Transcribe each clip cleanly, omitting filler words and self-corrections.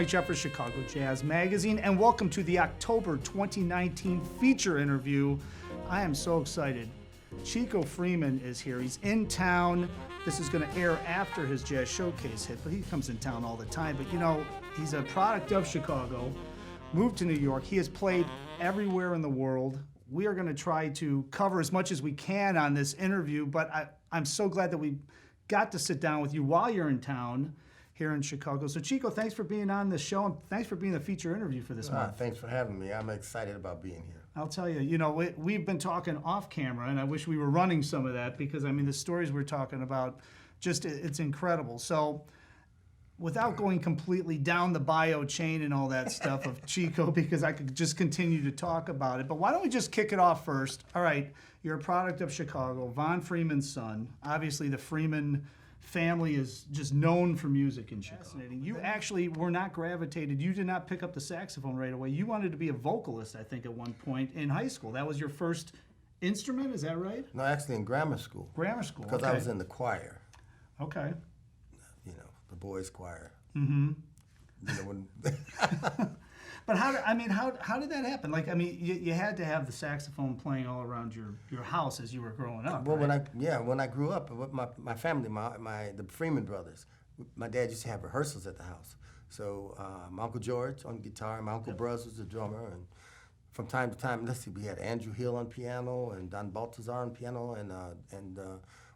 Mike Jeffers, Chicago Jazz Magazine, and welcome to the October 2019 feature interview. I am so excited. Chico Freeman is here. He's in town. This is going to air after his Jazz Showcase hit, but he comes in town all the time. But you know, he's a product of Chicago, moved to New York. He has played everywhere in the world. We are going to try to cover as much as we can on this interview, but I'm so glad that we got to sit down with you while you're in town here in Chicago. So Chico, thanks for being on this show, and thanks for being the feature interview for this month. Thanks for having me. I'm excited about being here. I'll tell you, you know, we've been talking off camera, and I wish we were running some of that because, I mean, the stories we're talking about, just, it's incredible. So without going completely down the bio chain and all that stuff of Chico, because I could just continue to talk about it, but why don't we just kick it off first? All right, you're a product of Chicago, Von Freeman's son. Obviously, the Freeman family is just known for music in Chicago. Fascinating. You actually were not gravitated. You did not pick up the saxophone right away. You wanted to be a vocalist, I think, at one point in high school. That was your first instrument, is that right? No, actually in grammar school. Grammar school, because I was in the choir. Okay. You know, the boys' choir. Mm-hmm. You know, when But how did that happen? Like, I mean, you had to have the saxophone playing all around your house as you were growing up. Well, right? when I grew up, my family, the Freeman brothers, my dad used to have rehearsals at the house. So my Uncle George on guitar, my Uncle Buzz was the drummer, and from time to time, let's see, we had Andrew Hill on piano and Don Baltazar on piano, and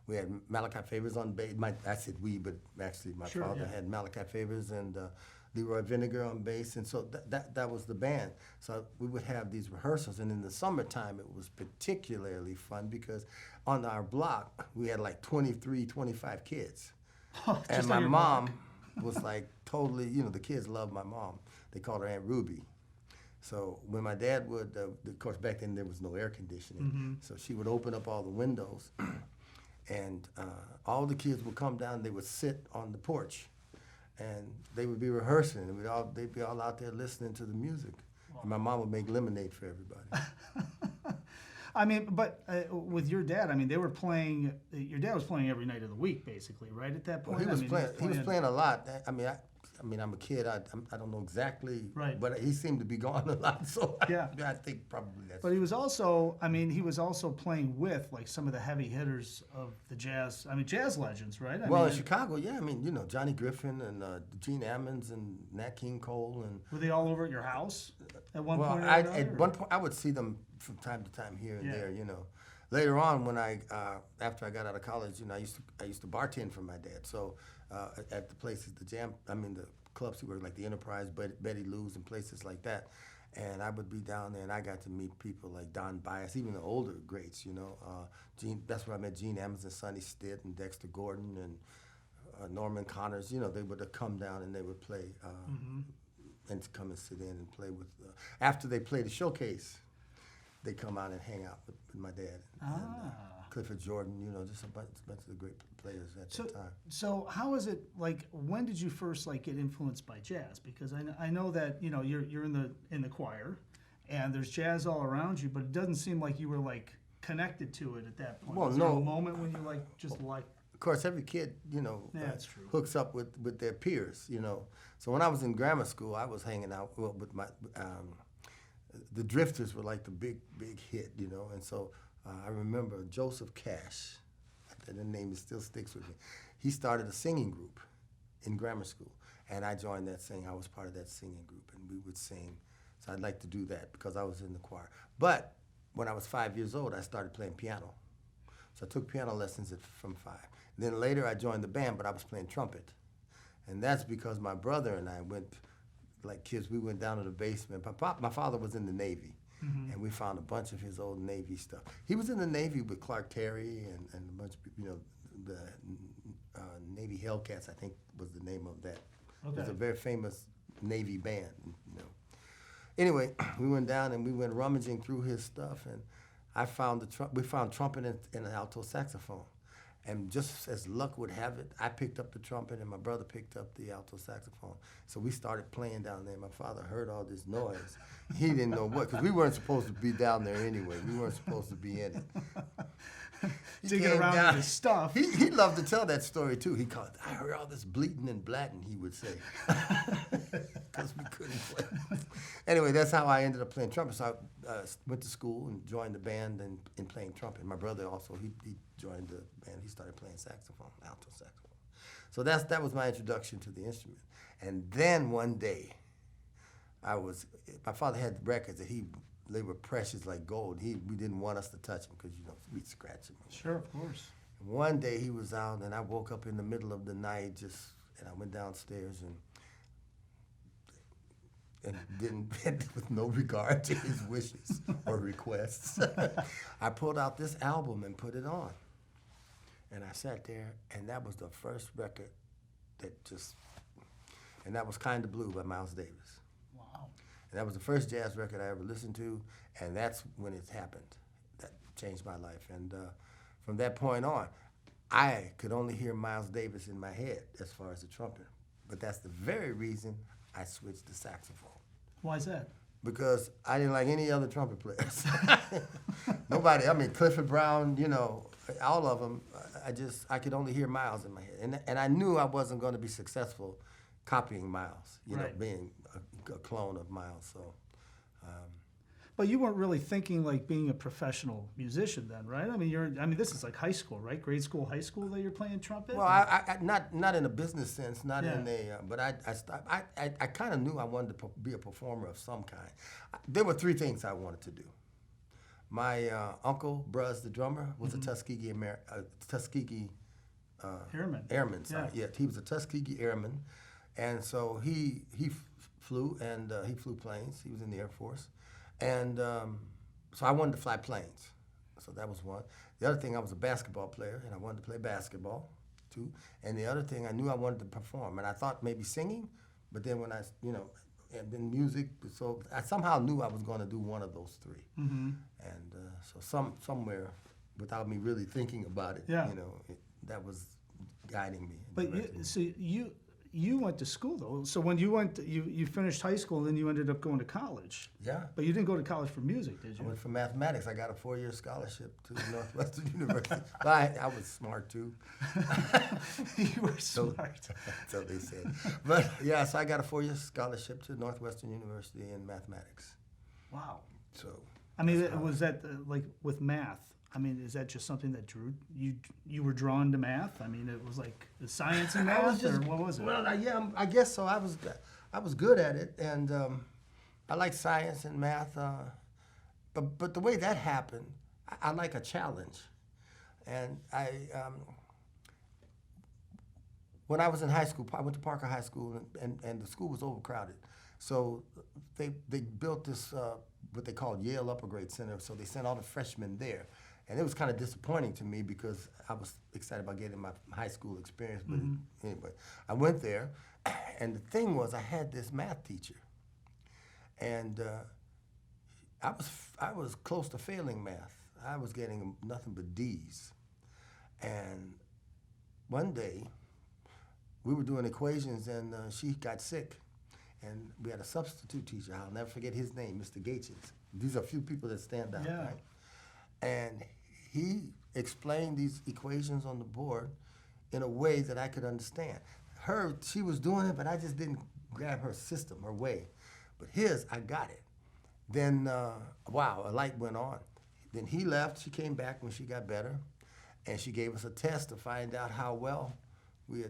we had Malachi Favors on bass. I said we, but actually my father had Malachi Favors and Leroy Vinegar on bass, and so that was the band. So we would have these rehearsals, and in the summertime it was particularly fun because on our block we had like 23, 25 kids. And my mom was like totally, you know, the kids loved my mom. They called her Aunt Ruby. So when my dad would, of course back then there was no air conditioning, so she would open up all the windows and all the kids would come down, they would sit on the porch. And they would be rehearsing, and they'd be all out there listening to the music. Wow. And my mom would make lemonade for everybody. I mean, but with your dad, I mean, they were playing. Your dad was playing every night of the week, basically, right? At that point, Well, he was playing a lot. I mean, I'm a kid. I don't know exactly, right? But he seemed to be gone a lot. So yeah, I think probably that's. But he was also, I mean, he was also playing with like some of the heavy hitters of the jazz. I mean, jazz legends, right? I mean, in Chicago, yeah. I mean, you know, Johnny Griffin and Gene Ammons and Nat King Cole and. Were they all over at your house at one point? Well, at one point I would see them from time to time here and there. You know, later on when after I got out of college, you know, I used to bartend for my dad. So. At the places, the clubs who were like the Enterprise, Betty Lou's, and places like that. And I would be down there, and I got to meet people like Don Byas, even the older greats, you know. That's where I met Gene Ammons and Sonny Stitt and Dexter Gordon and Norman Connors. You know, they would come down and they would play and to come and sit in and play with. After they played the showcase, they come out and hang out with my dad. And, Clifford Jordan, you know, just a bunch of the great players at that time. So how is it, like, when did you first, like, get influenced by jazz? Because I know that, you know, you're in the choir, and there's jazz all around you, but it doesn't seem like you were, like, connected to it at that point. Well, was there a moment when you, like, just like... Of course, every kid, you know, that's true. Hooks up with their peers, you know. So when I was in grammar school, I was hanging out with my... the Drifters were, like, the big hit, you know, and so... I remember Joseph Cash, the name still sticks with me. He started a singing group in grammar school, and I joined that singing. I was part of that singing group, and we would sing. So I'd like to do that because I was in the choir. But when I was 5 years old, I started playing piano. So I took piano lessons from 5. Then later I joined the band, but I was playing trumpet. And that's because my brother and I went, like kids, we went down to the basement. My father was in the Navy. And we found a bunch of his old Navy stuff. He was in the Navy with Clark Terry and a bunch of people, you know, the Navy Hellcats, I think was the name of that. Okay. It was a very famous Navy band, you know. Anyway, we went down and we went rummaging through his stuff, and we found trumpet and an alto saxophone. And just as luck would have it, I picked up the trumpet and my brother picked up the alto saxophone. So we started playing down there. My father heard all this noise. He didn't know what, because we weren't supposed to be down there anyway. We weren't supposed to be in it. Digging around in his stuff. He loved to tell that story too. He called, I heard all this bleating and blatting, he would say. because we couldn't play. Anyway, that's how I ended up playing trumpet. So I went to school and joined the band and playing trumpet. My brother also, he joined the band. He started playing saxophone, alto saxophone. So that was my introduction to the instrument. And then one day, my father had records that they were precious like gold. We didn't want us to touch them because, we'd scratch them. Sure, of course. And one day he was out, and I woke up in the middle of the night and I went downstairs and didn't, with no regard to his wishes or requests. I pulled out this album and put it on. And I sat there, and that was the first record and that was Kinda Blue by Miles Davis. Wow. And that was the first jazz record I ever listened to, and that's when it happened. That changed my life. And from that point on, I could only hear Miles Davis in my head as far as the trumpet. But that's the very reason I switched to saxophone. Why is that? Because I didn't like any other trumpet players. Nobody. I mean, Clifford Brown, all of them. I could only hear Miles in my head. And I knew I wasn't going to be successful copying Miles, Right. Being a clone of Miles. So. But you weren't really thinking like being a professional musician then, right? I mean, this is like high school, right? Grade school, high school that you're playing trumpet? Well, I not in a business sense, not Yeah. in a, but I kind of knew I wanted to be a performer of some kind. There were three things I wanted to do. My uncle, Bruz, the drummer, was a Tuskegee Airman. Sorry. Yeah. Yeah, he was a Tuskegee Airman, and so he flew, and he flew planes. He was in the Air Force. And so I wanted to fly planes. So that was one. The other thing, I was a basketball player, and I wanted to play basketball, too. And the other thing, I knew I wanted to perform. And I thought maybe singing, but then when and then music. So I somehow knew I was going to do one of those three. Mm-hmm. And so somewhere, without me really thinking about it, Yeah. that was guiding me. But you went to school though. So when you finished high school, then you ended up going to college. Yeah. But you didn't go to college for music, did I you? went for mathematics. I got a 4-year scholarship to Northwestern University. But I was smart too. You were smart. So they said. But yeah, so I got a 4-year scholarship to Northwestern University in mathematics. Wow. So. I mean, was that like with math? I mean, is that just something that drew you? You were drawn to math. I mean, it was like science and math, or what was it? Well, yeah, I guess so. I was good at it, and I like science and math. But the way that happened, I like a challenge, and when I was in high school, I went to Parker High School, and the school was overcrowded. So they built this what they called Yale Upper Grade Center. So they sent all the freshmen there. And it was kind of disappointing to me because I was excited about getting my high school experience. But anyway, I went there, and the thing was, I had this math teacher, and I was close to failing math. I was getting nothing but D's. And one day, we were doing equations, and she got sick, and we had a substitute teacher. I'll never forget his name, Mr. Gaetjes. These are a few people that stand out, Yeah. right? And he explained these equations on the board in a way that I could understand. She was doing it, but I just didn't grab her system, her way. But his, I got it. Then, wow, a light went on. Then he left. She came back when she got better, and she gave us a test to find out how well we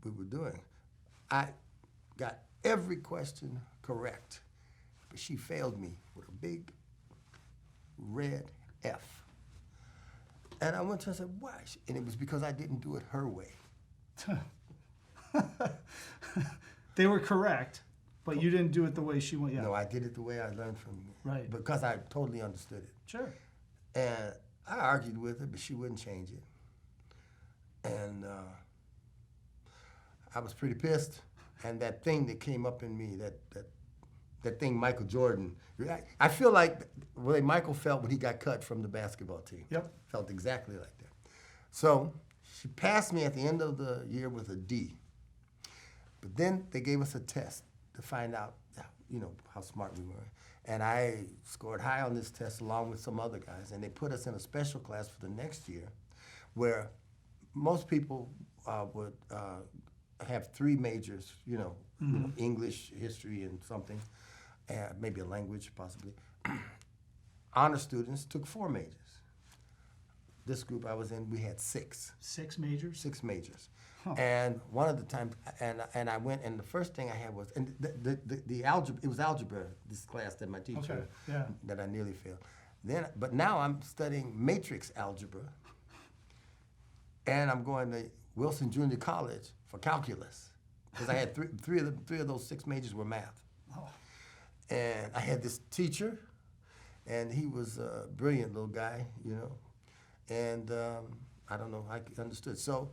were doing. I got every question correct, but she failed me with a big red F. And I went to her and said, why? And it was because I didn't do it her way. They were correct, but you didn't do it the way she went. Yeah. No, I did it the way I learned from you. Right. Because I totally understood it. Sure. And I argued with her, but she wouldn't change it. And I was pretty pissed. And that thing that came up in me, that thing Michael Jordan, I feel like the way Michael felt when he got cut from the basketball team. Yep. Felt exactly like that. So she passed me at the end of the year with a D. But then they gave us a test to find out, how smart we were. And I scored high on this test along with some other guys. And they put us in a special class for the next year where most people would have 3 majors, English, history, and something, maybe a language possibly. Honor students took 4 majors. This group I was in, we had 6. 6 majors? 6 majors. Huh. And one of the times, and I went, and the first thing I had was, and the algebra, it was algebra, this class that my teacher, that I nearly failed. But now I'm studying matrix algebra, and I'm going to Wilson Junior College for calculus, because I had three of those 6 majors were math. Oh. And I had this teacher, and he was a brilliant little guy, and I don't know, I understood. So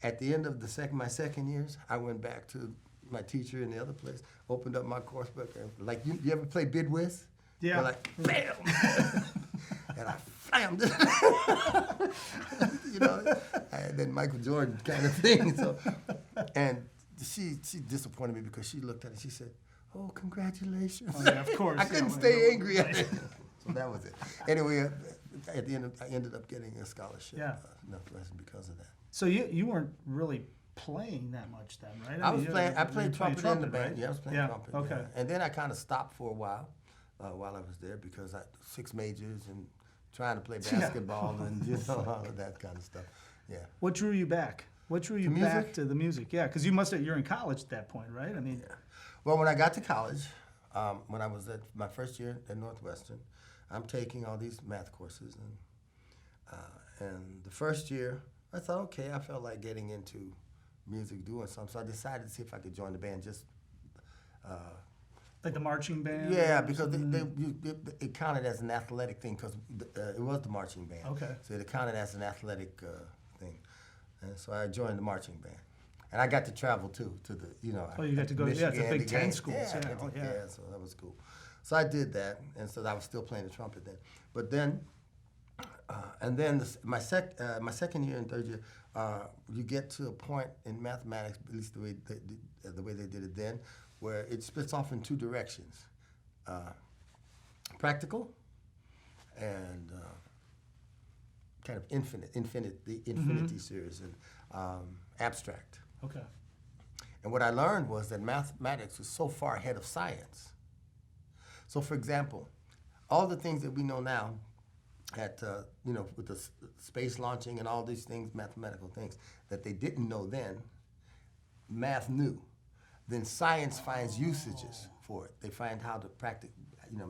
at the end of my second years, I went back to my teacher in the other place, opened up my course book, and like, you ever play bid whist? Yeah. You're like, bam! And I slammed it. And then Michael Jordan kind of thing. So, and she disappointed me because she looked at it, she said, "Oh, congratulations." Oh, yeah, of course. I couldn't stay angry at it. So that was it. Anyway, at the end, I ended up getting a scholarship, Northwestern, because of that. So you weren't really playing that much then, right? I played trumpet in the band. Right? Yeah, I was playing trumpet. Okay. Yeah. And then I kind of stopped for a while I was there because I 6 majors and trying to play basketball and all of that kind of stuff. Yeah. What drew you back? What drew you back to the music? Yeah, because you're in college at that point, right? I mean. Yeah. Well, when I got to college, when I was at my first year at Northwestern, I'm taking all these math courses, and the first year I thought, okay, I felt like getting into music, doing something, so I decided to see if I could join the band. Just like the marching band? Yeah, because it counted as an athletic thing because it was the marching band. Okay. So it counted as an athletic thing, and so I joined the marching band. And I got to travel too, to the, Oh, you got to go, Michigan, to Big Ten games. schools. Yeah, so that was cool. So I did that, and so I was still playing the trumpet then. But then, my second year and third year, you get to a point in mathematics, at least the way they did it then, where it splits off in 2 directions: practical and kind of the infinity series, and abstract. Okay. And what I learned was that mathematics was so far ahead of science. So, for example, all the things that we know now, with the space launching and all these things, mathematical things that they didn't know then, math knew. Then science finds usages for it. They find how to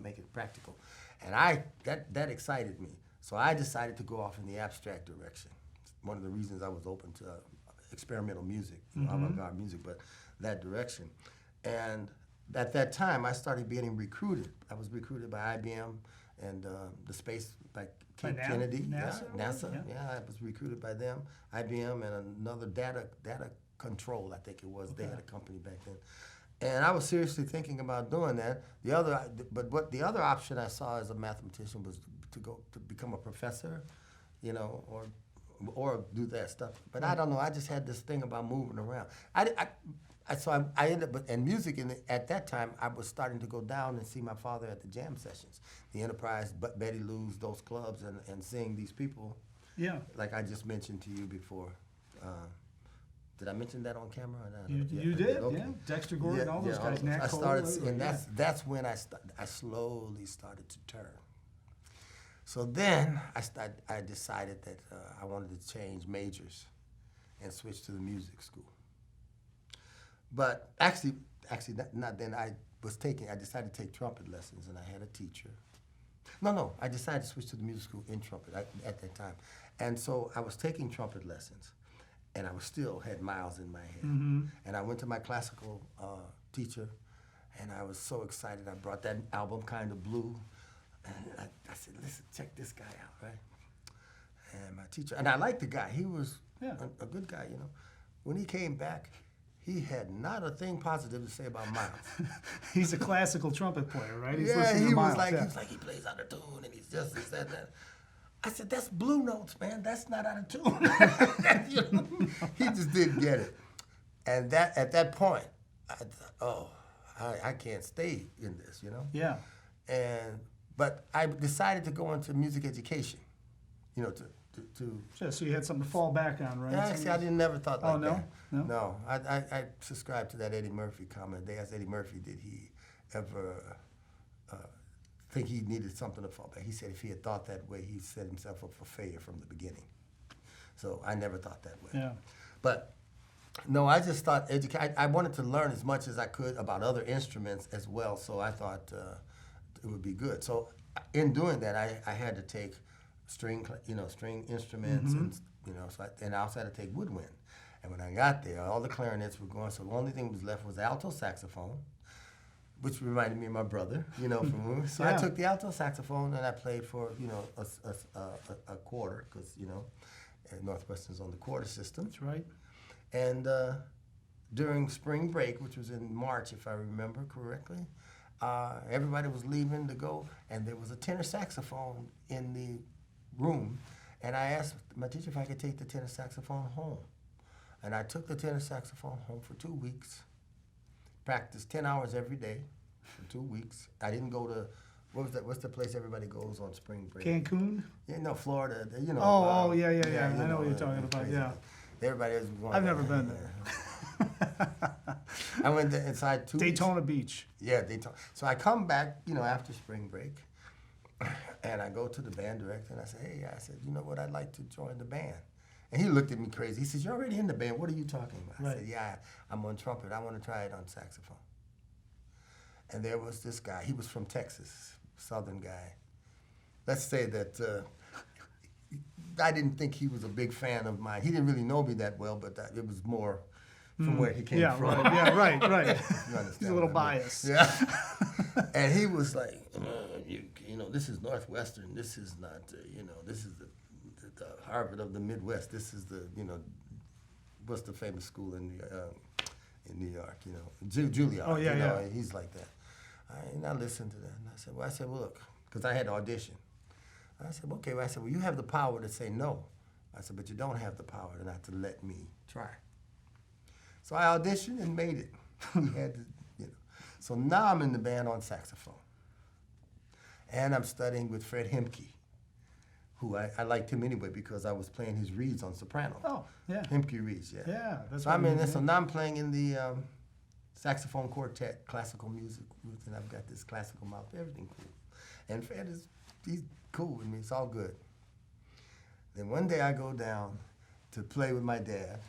make it practical, and that excited me. So I decided to go off in the abstract direction. One of the reasons I was open to experimental music, avant-garde music, but that direction. And at that time, I started getting recruited. I was recruited by IBM and the space by Kennedy, NASA. Yeah, I was recruited by them, IBM, and another data control, I think it was. Okay. They had a company back then. And I was seriously thinking about doing that. The other option I saw as a mathematician was to become a professor, or do that stuff. But I don't know. I just had this thing about moving around. So I ended up, and music, at that time, I was starting to go down and see my father at the jam sessions, the Enterprise, Betty Lou's, those clubs, and seeing these people. Yeah. Like I just mentioned to you before. Did I mention that on camera? Or not? You did, okay. Yeah. Dexter Gordon, all those guys. I started, and that's when I slowly started to turn. So then I decided that I wanted to change majors and switch to the music school. But actually, not then. I decided to take trumpet lessons, and I had a teacher. No, I decided to switch to the music school in trumpet at that time. And so I was taking trumpet lessons, and I still had miles in my head. Mm-hmm. And I went to my classical teacher, and I was so excited. I brought that album, Kind of Blue, and I said, listen, check this guy out, right? And my teacher, and I liked the guy. He was a good guy, When he came back, he had not a thing positive to say about Miles. He's a classical trumpet player, right? He was like, he plays out of tune, and he's just this, that. I said, that's blue notes, man. That's not out of tune. He just didn't get it. And at that point, I thought, I can't stay in this, Yeah. But I decided to go into music education, to Yeah, so you had something to fall back on, right? Actually, I didn't never thought like Oh, no? that. No? No, I subscribe to that Eddie Murphy comment. They asked Eddie Murphy, did he ever think he needed something to fall back? He said if he had thought that way, he set himself up for failure from the beginning. So I never thought that way. Yeah. But no, I just thought I wanted to learn as much as I could about other instruments as well. So I thought it would be good. So in doing that, I had to take string instruments, and and I also had to take woodwind. And when I got there, all the clarinets were going. So the only thing that was left was the alto saxophone, which reminded me of my brother, from so I took the alto saxophone and I played for a quarter because Northwestern's on the quarter system. That's right. And during spring break, which was in March, if I remember correctly, everybody was leaving to go, and there was a tenor saxophone in the room. And I asked my teacher if I could take the tenor saxophone home. And I took the tenor saxophone home for 2 weeks, practiced 10 hours every day for 2 weeks. I didn't go to, what's the place everybody goes on spring break? Cancun? Yeah, no, Florida, yeah. I know what you're talking about, crazy. yeah. Everybody was going. I've never been there. I went there inside 2 weeks. Daytona Beach. Yeah, Daytona. So I come back, after spring break, and I go to the band director and I say, hey, you know what, I'd like to join the band. And he looked at me crazy. He says, you're already in the band. What are you talking about? Right. I said, yeah, I'm on trumpet. I want to try it on saxophone. And there was this guy. He was from Texas, Southern guy. Let's say that I didn't think he was a big fan of mine. He didn't really know me that well, but it was more from where he came from. Right. Yeah, right. He's a little what I mean. biased. Yeah. And he was like, this is Northwestern. This is not, this is the Harvard of the Midwest. This is the, what's the famous school in New York, Juilliard. Oh, yeah. And he's like that. And I listened to that. And I said, well, look, because I had to audition. I said, okay. Well, I said, well, you have the power to say no. I said, but you don't have the power not to let me try. So I auditioned and made it. He had to, So now I'm in the band on saxophone. And I'm studying with Fred Hemke, who I liked him anyway because I was playing his reeds on soprano. Oh, yeah. Hemke reeds, yeah. Yeah, that's so what I'm in I mean, this. So now I'm playing in the saxophone quartet, classical music, and I've got this classical mouth, everything cool. And Fred he's cool with me, it's all good. Then one day I go down to play with my dad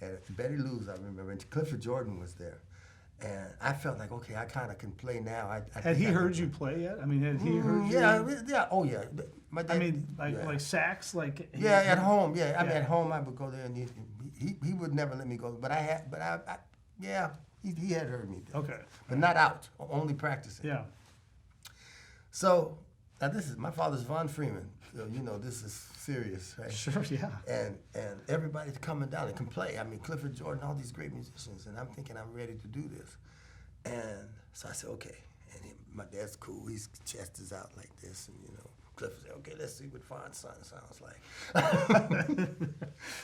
at Betty Lou's, I remember, and Clifford Jordan was there. And I felt like, okay, I kind of can play now. Had he heard you play yet? I mean, had he heard you? Yeah, oh yeah. My dad, I mean, like sax, like. Yeah, at home, yeah. I mean, at home I would go there and he would never let me go. But he had heard me there. Okay. But not out, only practicing. Yeah. So, now this is, my father's Von Freeman. So, this is serious, right? Sure, yeah. And everybody's coming down and can play. I mean, Clifford Jordan, all these great musicians, and I'm thinking I'm ready to do this. And so I said, okay. And my dad's cool. His chest is out like this, and Clifford said, okay, let's see what Von's son sounds like.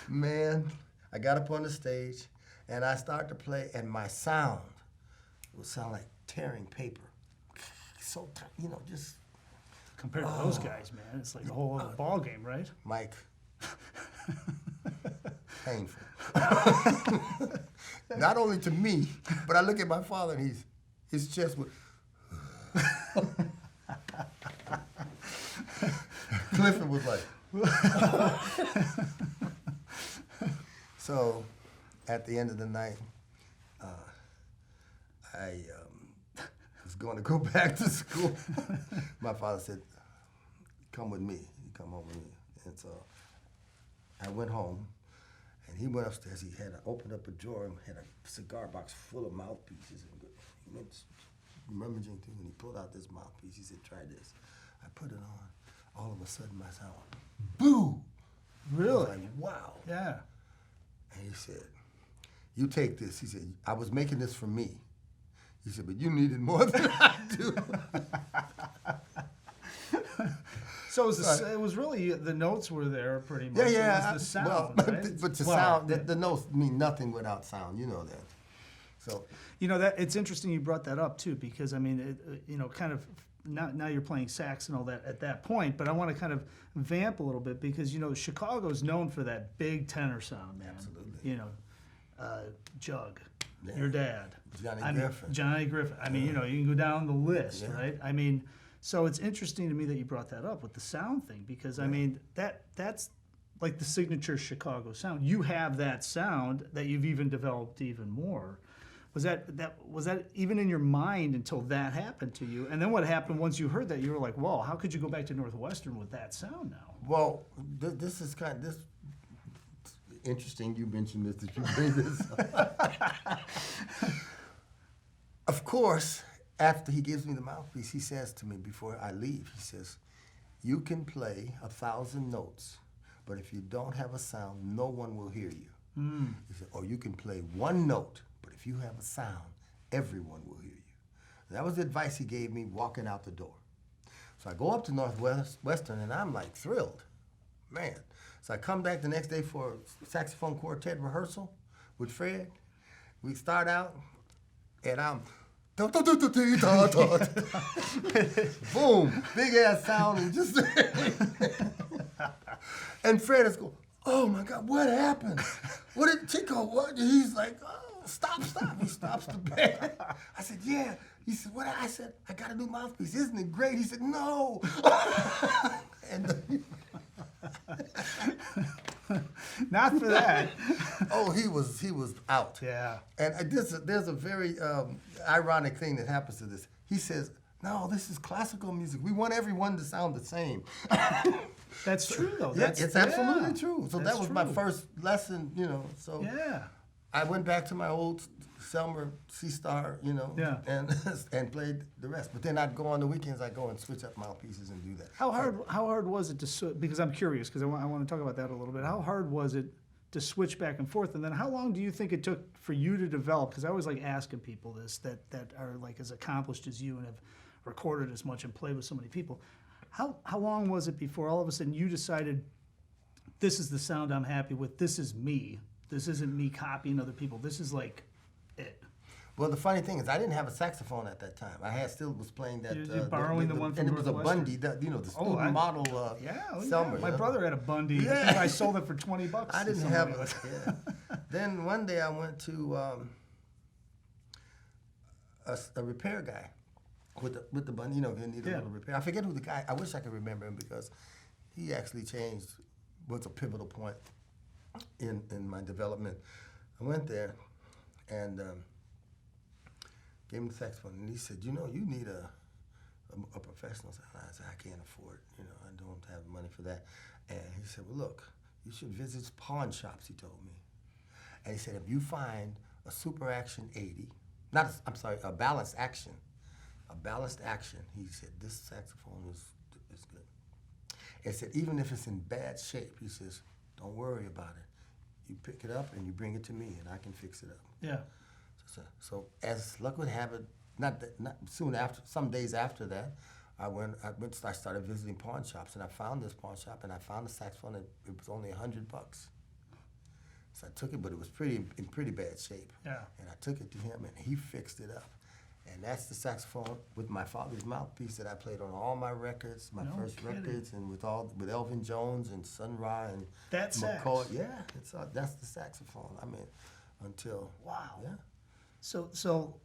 Man, I got up on the stage, and I started to play, and my sound would sound like tearing paper. So, just... Compared to those guys, man, it's like a whole other ball game, right? Mike, painful. Not only to me, but I look at my father and his chest would. Clifford was like. So, at the end of the night, I was going to go back to school. My father said, come with me. You come home with me. And so I went home, and he went upstairs. He had opened up a drawer and had a cigar box full of mouthpieces. And he went rummaging through, and he pulled out this mouthpiece. He said, try this. I put it on. All of a sudden, my sound, boo! Really? I was like, wow. Yeah. And he said, you take this. He said, I was making this for me. He said, but you need it more than I do. So it was really, the notes were there pretty much. Yeah. It was the sound, well, right? but the sound, the notes mean nothing without sound, you know that. So. That it's interesting you brought that up too, because I mean, kind of now you're playing sax and all that at that point, but I want to kind of vamp a little bit because, you know, Chicago's known for that big tenor sound, man. Absolutely. You know, Jug, Yeah. your dad. Johnny Griffin. I mean, you know, you can go down the list, Yeah. right? I mean, so it's interesting to me that you brought that up with the sound thing because, I mean, that's like the signature Chicago sound. You have that sound that you've even developed even more. Was that even in your mind until that happened to you? And then what happened once you heard that? You were like, "Whoa! How could you go back to Northwestern with that sound now?" Well, this is kind of this. Interesting. You mentioned this. That you bring this up. Of course, after he gives me the mouthpiece, he says to me before I leave, he says, "You can play 1,000 notes, but if you don't have a sound, no one will hear you." He said, "Or you can play one note, but if you have a sound, everyone will hear you." And that was the advice he gave me walking out the door. So I go up to Northwestern, and I'm like thrilled, man. So I come back the next day for saxophone quartet rehearsal with Fred. We start out, and I'm boom, big ass sound, and just and Fred is going, "Oh my God, what happened? What did Chico? What?" He's like, "Oh, stop!" He stops the band. I said, "Yeah." He said, "What?" I said, "I got a new mouthpiece. Isn't it great?" He said, "No." And Not for that. oh, he was out. Yeah. And there's a very ironic thing that happens to this. He says, "No, this is classical music. We want everyone to sound the same." That's true, though. Yeah, it's absolutely true. So That's that was my true. first lesson, you know. So Yeah. I went back to my old Selmer C-Star, you know, Yeah. and played the rest. But then I'd go on the weekends, I'd go and switch up mouthpieces and do that. How hard was it to because I'm curious because I want to talk about that a little bit. How hard was it to switch back and forth, and then how long do you think it took for you to develop? Because I always like asking people this that are like as accomplished as you and have recorded as much and played with so many people. How long was it before all of a sudden you decided this is the sound I'm happy with? This is me. This isn't me copying other people. This is like it. Well, the funny thing is, I didn't have a saxophone at that time. I still was playing that. You're borrowing the one from and it was a Northwestern? Bundy, the student model. Selmer. My brother had a Bundy. Yeah. I think I sold it for $20. I didn't have it. Yeah. Then one day I went to a repair guy with the Bundy. You know, he needed a little repair. I forget who the guy. I wish I could remember him because he actually was a pivotal point in my development. I went there and gave him the saxophone, and he said, "You know, you need a professional." I said, "I can't afford it. You know, I don't have money for that." And he said, "Well, look, you should visit pawn shops," he told me. And he said, "If you find a Super Action 80, a balanced action, he said, this saxophone is good." He said, "Even if it's in bad shape," he says, "don't worry about it. You pick it up and you bring it to me, and I can fix it up." Yeah. So as luck would have it, not soon after, some days after that, I started visiting pawn shops, and I found this pawn shop, and I found a saxophone, and it was only $100. So I took it, but it was in pretty bad shape. Yeah. And I took it to him, and he fixed it up. And that's the saxophone with my father's mouthpiece that I played on all my records, my first kidding. records, and with Elvin Jones and Sun Ra and That sax. McCoy. Yeah, that's the saxophone. I mean, until Wow. Yeah. So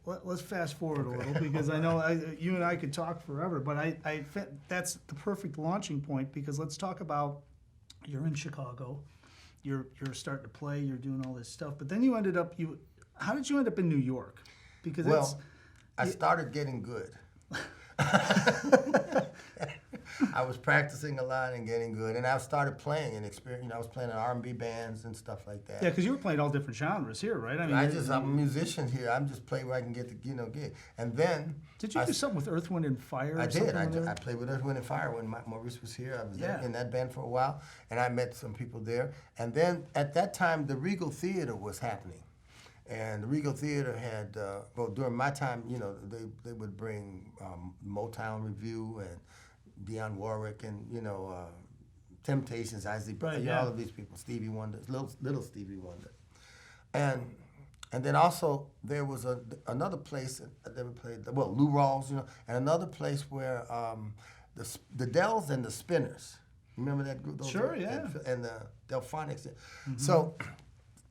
let's fast forward a little because I know you and I could talk forever, but that's the perfect launching point because let's talk about you're in Chicago, you're starting to play, you're doing all this stuff, but then how did you end up in New York? Because I started getting good. I was practicing a lot and getting good, and I started playing and experiencing. I was playing in R&B bands and stuff like that. Yeah, because you were playing all different genres here, right? I mean, I'm a musician here. I'm just playing where I can get the gig. And then did you do something with Earth, Wind, and Fire? I did. I played with Earth, Wind, and Fire when Maurice was here. I was in that band for a while, and I met some people there. And then at that time, the Regal Theater was happening. And the Regal Theater had, during my time, you know, they would bring Motown Review and Dionne Warwick and, you know, Temptations, all of these people, Stevie Wonder, little Stevie Wonder. And And then also there was another place that we played, well, Lou Rawls, you know, and another place where the Dells and the Spinners. Remember that group? Sure, yeah. And the Delphonics. So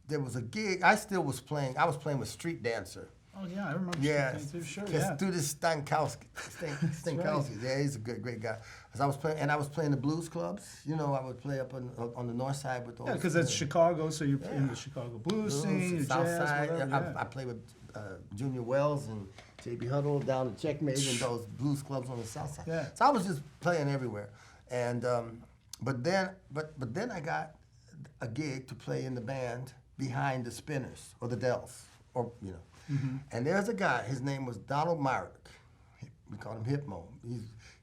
there was a gig. I was playing with Street Dancer. Oh yeah, I remember. Yes, Too. Sure, yeah. Through this Stankowski. Stankowski. Yeah, he's a great guy. As I was playing the blues clubs. You know, I would play up on the north side with those. Yeah, because it's Chicago, so you're in the Chicago blues scene, your South jazz, side. whatever. I played with Junior Wells and J.B. Huddle down at Checkmate and those blues clubs on the south side. Yeah. So I was just playing everywhere, and but then I got a gig to play in the band behind the Spinners or the Dells, or you know. And there's a guy. His name was Donald Myrick. We called him Hypmo.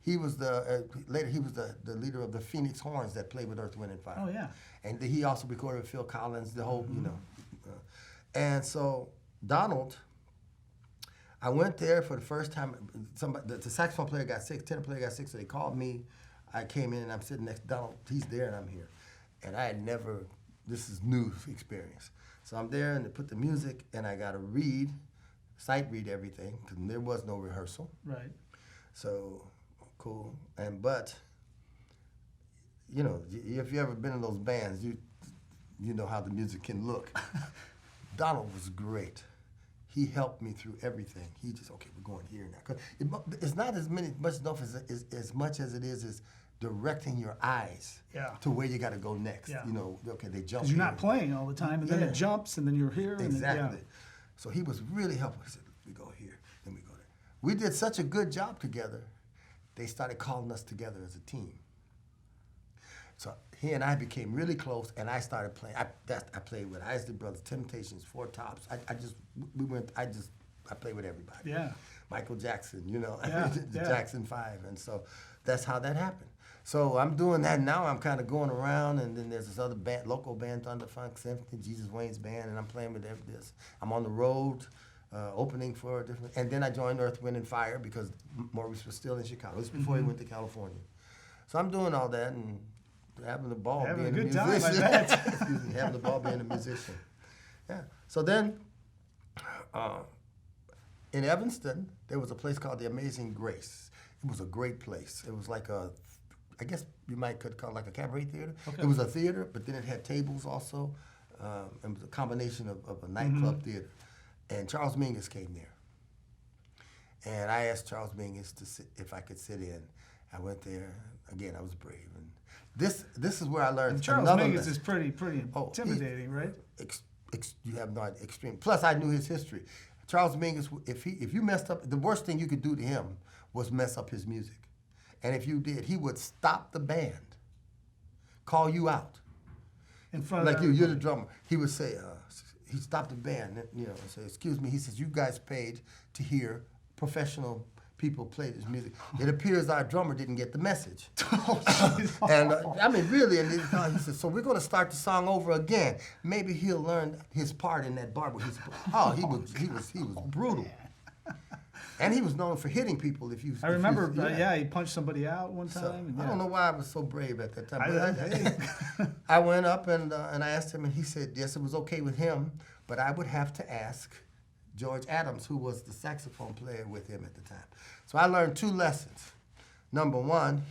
He was later he was the leader of the Phoenix Horns that played with Earth, Wind, and Fire. Oh yeah. And he also recorded with Phil Collins. The whole you know. And so Donald, I went there for the first time. The saxophone player got sick. Tenor player got sick. So they called me. I came in and I'm sitting next to Donald. He's there and I'm here. And I had never. This is new experience. So I'm there and they put the music and I got to sight read everything because there was no rehearsal. Right. So cool. But you know, if you ever been in those bands, you know how the music can look. Donald was great. He helped me through everything. He just okay, we're going here now. 'Cause it's not as much as it is directing your eyes to where you got to go next. Yeah. You know, okay, they jump. Because you're not playing all the time, and then it jumps, and then you're here. Exactly. And then, So he was really helpful. He said, we go here, then we go there. We did such a good job together, they started calling us together as a team. So he and I became really close, and I started playing. I played with Isley Brothers, Temptations, Four Tops. I played with everybody. Yeah. Michael Jackson, you know, Yeah. Jackson 5. And so that's how that happened. So I'm doing that now. I'm kind of going around, and then there's this other band, local band, Thunder Funk Symphony, Jesus Wayne's band, and I'm playing with this. I'm on the road, opening for different, and then I joined Earth, Wind, and Fire because Maurice was still in Chicago. This was before he went to California. So I'm doing all that and having the ball Having being a a good musician. time, I bet. Excuse me, having the ball being a musician. Yeah. So then, in Evanston, there was a place called the Amazing Grace. It was a great place. It was like I guess you could call it like a cabaret theater. Okay. It was a theater, but then it had tables also. It was a combination of a nightclub theater. And Charles Mingus came there. And I asked Charles Mingus if I could sit in. I went there. Again, I was brave. And this is where I learned And Charles another Mingus lesson. is pretty intimidating, right? You have no idea, extreme. Plus, I knew his history. Charles Mingus, if you messed up, the worst thing you could do to him was mess up his music. And if you did, he would stop the band, call you out. In front like of you're the everybody. drummer. He would say, he stopped the band, you know, and say, excuse me. He says, you guys paid to hear professional people play this music. It appears our drummer didn't get the message. And I mean, really, and he said, so we're going to start the song over again. Maybe he'll learn his part in that bar. He was brutal. And he was known for hitting people if you. I remember, he punched somebody out one time. So, and I don't know why I was so brave at that time. I I went up and I asked him, and he said yes, it was okay with him, but I would have to ask George Adams, who was the saxophone player with him at the time. So I learned 2 lessons. Number one,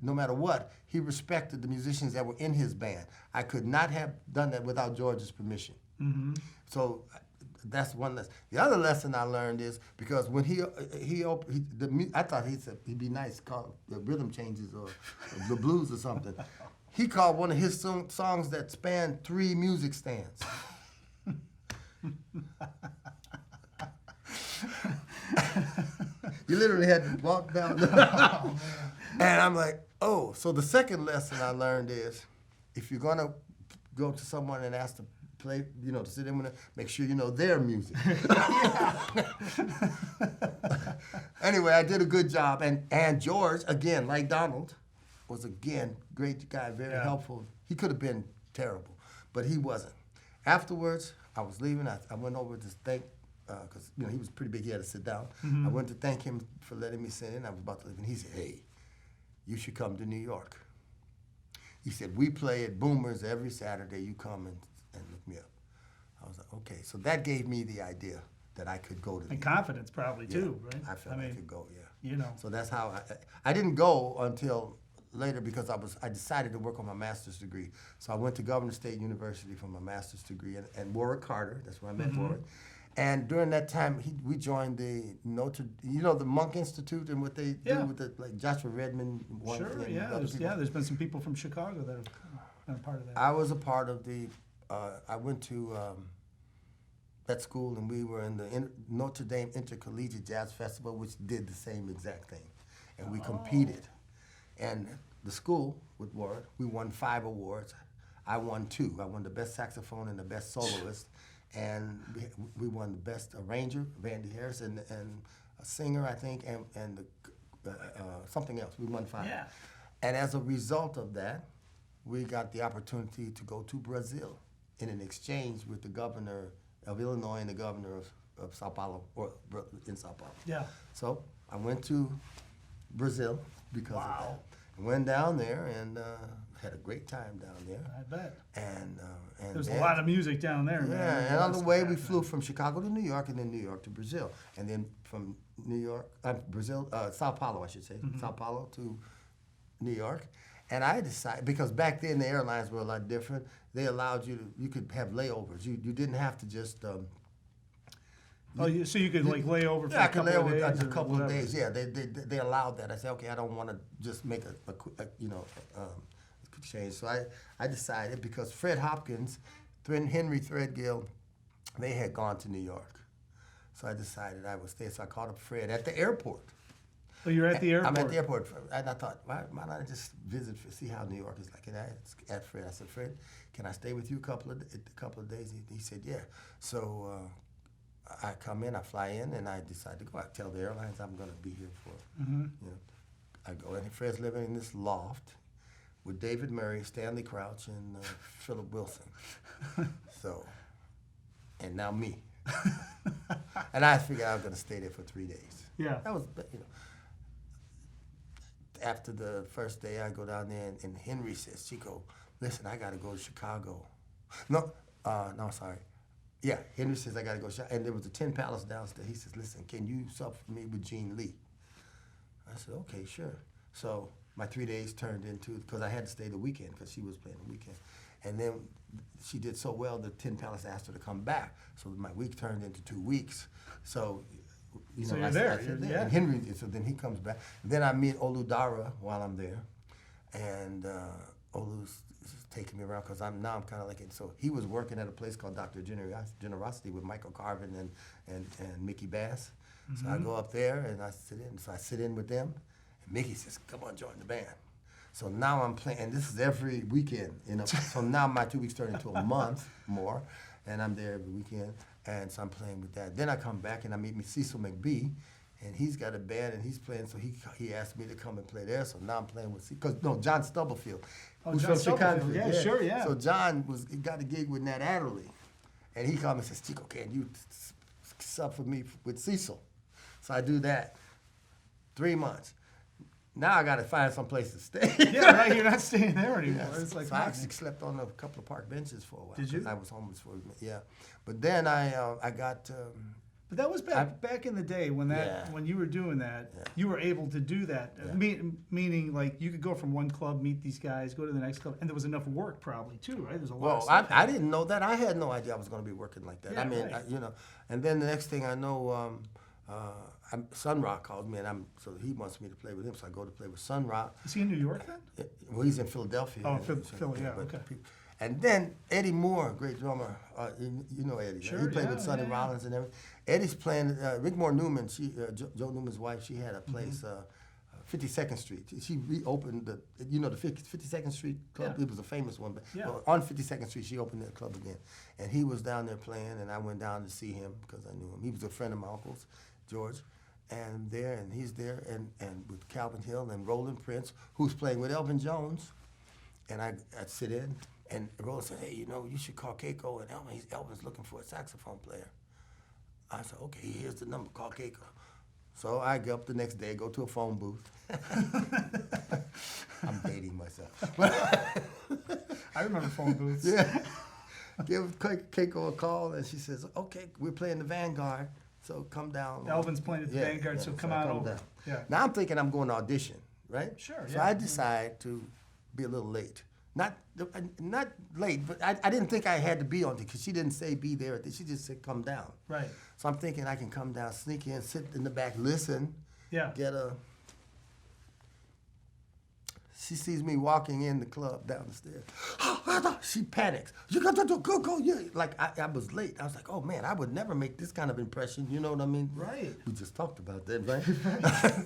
no matter what, he respected the musicians that were in his band. I could not have done that without George's permission. So that's one lesson. The other lesson I learned is because when I thought he said he'd be nice, call the rhythm changes or the blues or something. He called one of his songs that spanned 3 music stands. You literally had to walk down. And I'm like, oh. So the second lesson I learned is, if you're gonna go to someone and ask to play, you know, to sit in with them, make sure you know their music. Anyway, I did a good job, and George, again, like Donald, was again great guy, very helpful. He could have been terrible, but he wasn't. Afterwards, I was leaving. I went over to thank. Because you know he was pretty big, he had to sit down. I went to thank him for letting me sit in. I was about to leave, and he said, "Hey, you should come to New York." He said, "We play at Boomers every Saturday. You come and look me up." I was like, okay. So that gave me the idea that I could go to the And confidence probably too, right? I felt I could go, yeah. You know. So that's how I didn't go until later because I decided to work on my master's degree. So I went to Governor State University for my master's degree and Warwick Carter, that's where I met Warwick. And during that time, we joined the the Monk Institute and what they do with like Joshua Redmond. Sure, yeah. There's been some people from Chicago that have been a part of that. I was a part of the, I went to that school and we were in the Notre Dame Intercollegiate Jazz Festival, which did the same exact thing. And we competed. And the school with Warwick, we won 5 awards. I won 2. I won the best saxophone and the best soloist. And we won the best arranger, Vandy Harris, and a singer, I think, and something else. We won 5. Yeah. And as a result of that, we got the opportunity to go to Brazil in an exchange with the governor of Illinois and the governor of Sao Paulo, or in Sao Paulo. Yeah. So I went to Brazil because of that. Went down there and had a great time down there. I bet. And there's a lot of music down there, man. Yeah, and on the way we flew from Chicago to New York, and then New York to Brazil, and then from New York, Sao Paulo, I should say, Sao Paulo to New York. And I decided, because back then the airlines were a lot different, they allowed you could have layovers. You didn't have to just. So you could like lay over for I a could couple lay over of days. a couple of days. Yeah, they allowed that. I said, okay, I don't want to just make a quick change. So I decided, because Fred Hopkins, Henry Threadgill, they had gone to New York. So I decided I would stay. So I called up Fred at the airport. Oh, you're at the airport? I'm at the airport. And I thought, why not I just visit, see how New York is like? And I asked Fred, I said, Fred, can I stay with you a couple of days? He said, yeah. So I come in, I fly in, and I decide to go. I tell the airlines I'm going to be here for, I go, and Fred's living in this loft with David Murray, Stanley Crouch, and Philip Wilson. So, and now me. And I figured I was going to stay there for 3 days. Yeah. That was, after the first day, I go down there, and Henry says, Chico, listen, I got to go to Chicago. No, sorry. Yeah, Henry says, I got to go. And there was a Tin Palace downstairs. He says, listen, can you sub for me with Gene Lee? I said, okay, sure. So my 3 days turned into, because I had to stay the weekend because she was playing the weekend. And then she did so well that Tin Palace asked her to come back. So my week turned into 2 weeks. So, so you're there. Yeah. And Henry, so then he comes back. Then I meet Olu Dara while I'm there. And Olu's taking me around because I'm kind of like it. So he was working at a place called Dr. Generosity with Michael Carvin and Mickey Bass. So I go up there and I sit in. So I sit in with them. And Mickey says, come on, join the band. So now I'm playing, and this is every weekend, So now my 2 weeks turn into a month more, and I'm there every weekend, and so I'm playing with that. Then I come back and I meet Cecil McBee, and he's got a band and he's playing, so he asked me to come and play there. So now I'm playing with John Stubblefield, who's John from Chicago. Stubblefield. Yeah, sure, yeah. So John he got a gig with Nat Adderley, and he called me and says, Chico, can you sub for me with Cecil? So I do that. 3 months. Now I got to find some place to stay. Yeah, right. You're not staying there anymore. Yeah. It's like, so I actually slept on a couple of park benches for a while. Did you? I was homeless for a minute. Yeah, but then I got. But that was back in the day when when you were doing that, you were able to do that. Yeah. Meaning, like, you could go from one club, meet these guys, go to the next club, and there was enough work probably too, right? There's a lot. Well, of stuff I didn't know that. I had no idea I was going to be working like that. Yeah, I mean, right. And then the next thing I know, Sun Ra called me, and so he wants me to play with him. So I go to play with Sun Ra. Is he in New York then? Well, he's in Philadelphia. Oh, Philly, yeah, okay. And then Eddie Moore, great drummer, you know Eddie. Sure, he played with Sonny yeah. Rollins and everything. Eddie's playing. Rick Moore Newman, Joe Newman's wife, she had a place, 52nd Street. She reopened the 52nd Street Club. Yeah. It was a famous one, but Yeah. well, on 52nd Street, she opened that club again. And he was down there playing, and I went down to see him because I knew him. He was a friend of my uncle's, George. And he's there, and with Calvin Hill and Roland Prince, who's playing with Elvin Jones. And I'd sit in, and Roland said, hey, you should call Keiko and Elvin. Elvin's looking for a saxophone player. I said, okay, here's the number, call Keiko. So I get up the next day, go to a phone booth. I'm dating myself. I remember phone booths. Yeah. give Keiko a call, and she says, okay, we're playing the Vanguard, so come down. Elvin's playing at the Vanguard, so come on over. Down. Yeah. Now I'm thinking I'm going to audition, right? Sure, So yeah. I decide to be a little late. Not late, but I didn't think I had to be on it because she didn't say be there. She just said come down. Right. So I'm thinking I can come down, sneak in, sit in the back, listen, Yeah. She sees me walking in the club down the stairs. She panics. You got to go, yeah. Like I was late. I was like, oh man, I would never make this kind of impression. You know what I mean? Right. We just talked about that, right?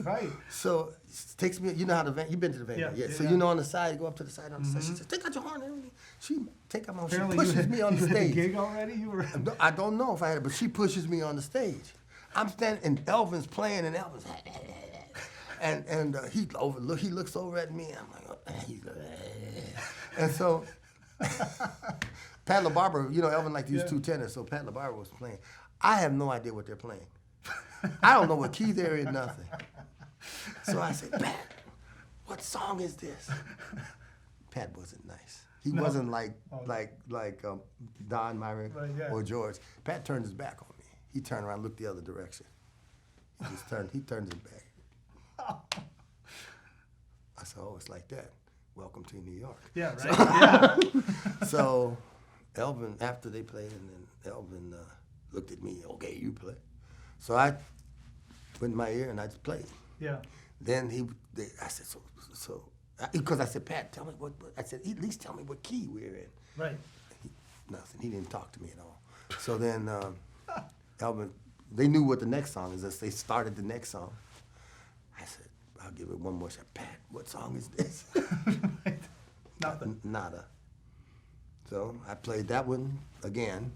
Right. So she takes me. You know how you've been to the Vanguard, Yeah. So you know on the side, you go up to the side on the side. She says, take out your horn and everything. She take out my horn. Apparently she pushes me on the you had a stage. gig already? You were. I don't know if I had it, but she pushes me on the stage. I'm standing, and Elvin's playing, and Elvin's. And he looks over at me, and I'm like, and so Pat LaBarbera, you know, Elvin liked to use two tenors, so Pat LaBarbera was playing. I have no idea what they're playing. I don't know what key they're in, nothing. So I said, Pat, what song is this? Pat wasn't nice. He wasn't like Don Myrick or George. Pat turned his back on me. He turned around, looked the other direction. He turned his back. I said, oh, it's like that. Welcome to New York. Yeah, right. So Elvin, after they played, and then Elvin looked at me, okay, you play. So I went in my ear and I just played. Yeah. Then I said, because I said, Pat, tell me I said, at least tell me what key we're in. Right. Nothing. He didn't talk to me at all. So then Elvin, they knew what the next song is. They started the next song. I said, I'll give it one more shot. Pat, what song is this? Right. Nothing. Nada. So I played that one again.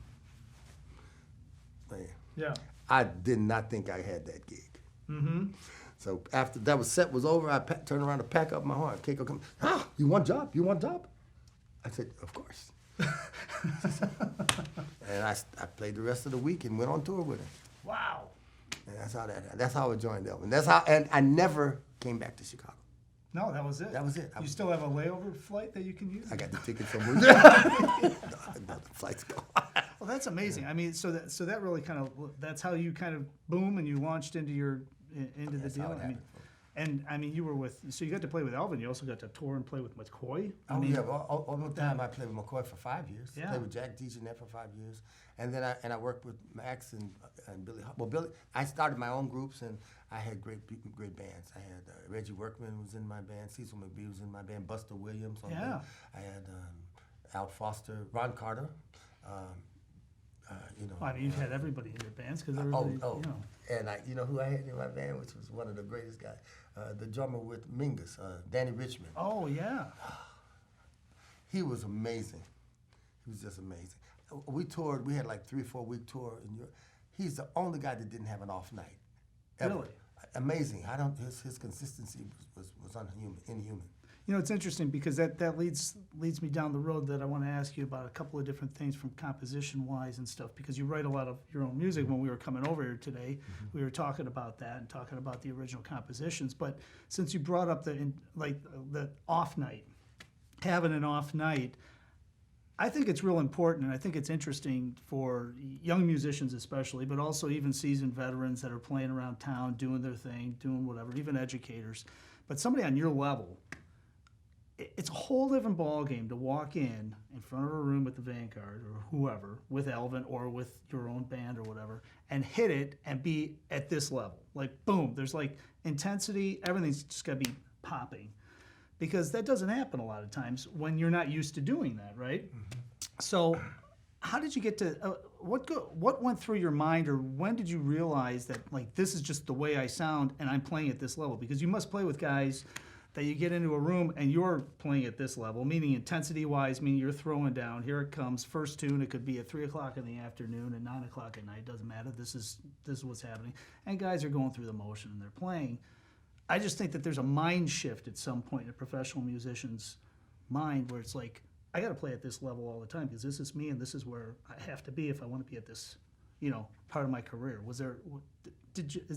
Yeah. I did not think I had that gig. Mm-hmm. So after that set was over, I turned around to pack up my horn. Keiko comes, you want job? You want job? I said, of course. And I played the rest of the week and went on tour with her. Wow. And that's how I joined Elvin. And I never came back to Chicago. No, that was it. That was it. You still have a layover flight that you can use? I got the ticket somewhere. The flight's gone. Well, that's amazing. I mean, so that really kind of, that's how you kind of boom and you launched into the deal. I mean, you were so you got to play with Elvin. You also got to tour and play with McCoy. All the time I played with McCoy for 5 years. Yeah. Played with Jack DeJohnette for 5 years, and then I worked with Max and Billy. Well, Billy, I started my own groups, and I had great bands. I had Reggie Workman was in my band, Cecil McBee was in my band, Buster Williams. I had Al Foster, Ron Carter. I mean, you've had everybody in your bands because everybody. And you know who I had in my band, which was one of the greatest guys, the drummer with Mingus, Danny Richmond. Oh yeah. He was amazing. He was just amazing. We toured. We had like 3 or 4 week tour in Europe. He's the only guy that didn't have an off night. Ever. Really? Amazing. His consistency was inhuman. You know, it's interesting because that leads me down the road that I want to ask you about a couple of different things from composition-wise and stuff, because you write a lot of your own music. When we were coming over here today, we were talking about that and talking about the original compositions. But since you brought up the off night, having an off night, I think it's real important, and I think it's interesting for young musicians especially, but also even seasoned veterans that are playing around town, doing their thing, doing whatever, even educators. But somebody on your level, it's a whole different ballgame to walk in front of a room with the Vanguard or whoever, with Elvin or with your own band or whatever, and hit it and be at this level. Like, boom, there's like intensity, everything's just got to be popping. Because that doesn't happen a lot of times when you're not used to doing that, right? Mm-hmm. So how did you get to, what went through your mind, or when did you realize that, like, this is just the way I sound and I'm playing at this level? Because you must play with guys that you get into a room and you're playing at this level, meaning intensity-wise, meaning you're throwing down, here it comes, first tune, it could be at 3 o'clock in the afternoon and 9 o'clock at night, doesn't matter, this is what's happening. And guys are going through the motion and they're playing. I just think that there's a mind shift at some point in a professional musician's mind where it's like, I got to play at this level all the time because this is me and this is where I have to be if I want to be at this, part of my career. Is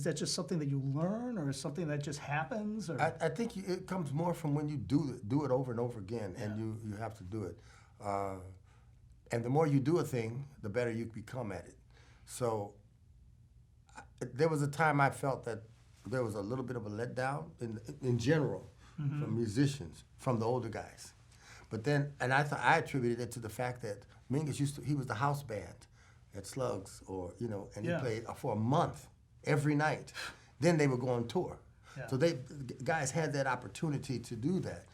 that just something that you learn, or something that just happens? Or? I think it comes more from when you do it over and over again, and you have to do it. and the more you do a thing, the better you become at it. So there was a time I felt that there was a little bit of a letdown in general from musicians, from the older guys. But then, and I attributed it to the fact that Mingus he was the house band at Slugs, or, you know, and he played for a month every night. Then they would go on tour. Yeah. So guys had that opportunity to do that.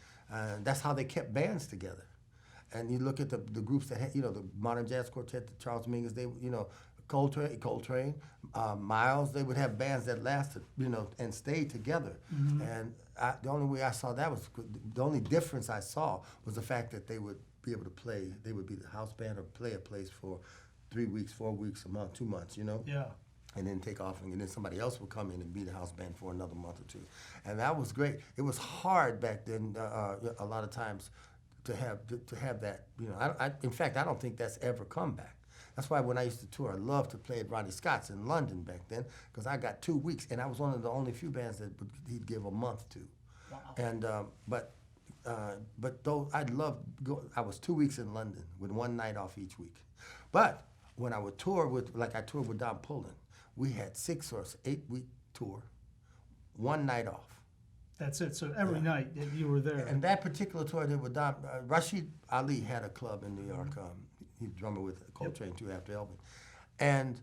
That's how they kept bands together. And you look at the groups that had, you know, the Modern Jazz Quartet, the Charles Mingus, they, you know, Coltrane, Miles, they would have bands that lasted, you know, and stayed together. And the only way I saw that was, the only difference I saw was the fact that they would be able to play, they would be the house band or play a place for 3 weeks, 4 weeks, a month, 2 months, you know? Yeah. And then take off, and then somebody else would come in and be the house band for another month or two. And that was great. It was hard back then, a lot of times, to have that, you know. In fact, I don't think that's ever come back. That's why when I used to tour, I loved to play at Ronnie Scott's in London back then, because I got 2 weeks, and I was one of the only few bands that he'd give a month to. Wow. And but though I was 2 weeks in London with 1 night off each week. But when I would tour I toured with Don Pullen, we had 6 or 8 week tour, 1 night off. That's it. So every night that you were there. And that particular tour I did with Don, Rashid Ali had a club in New York. He drummed with Coltrane too after Elvin. And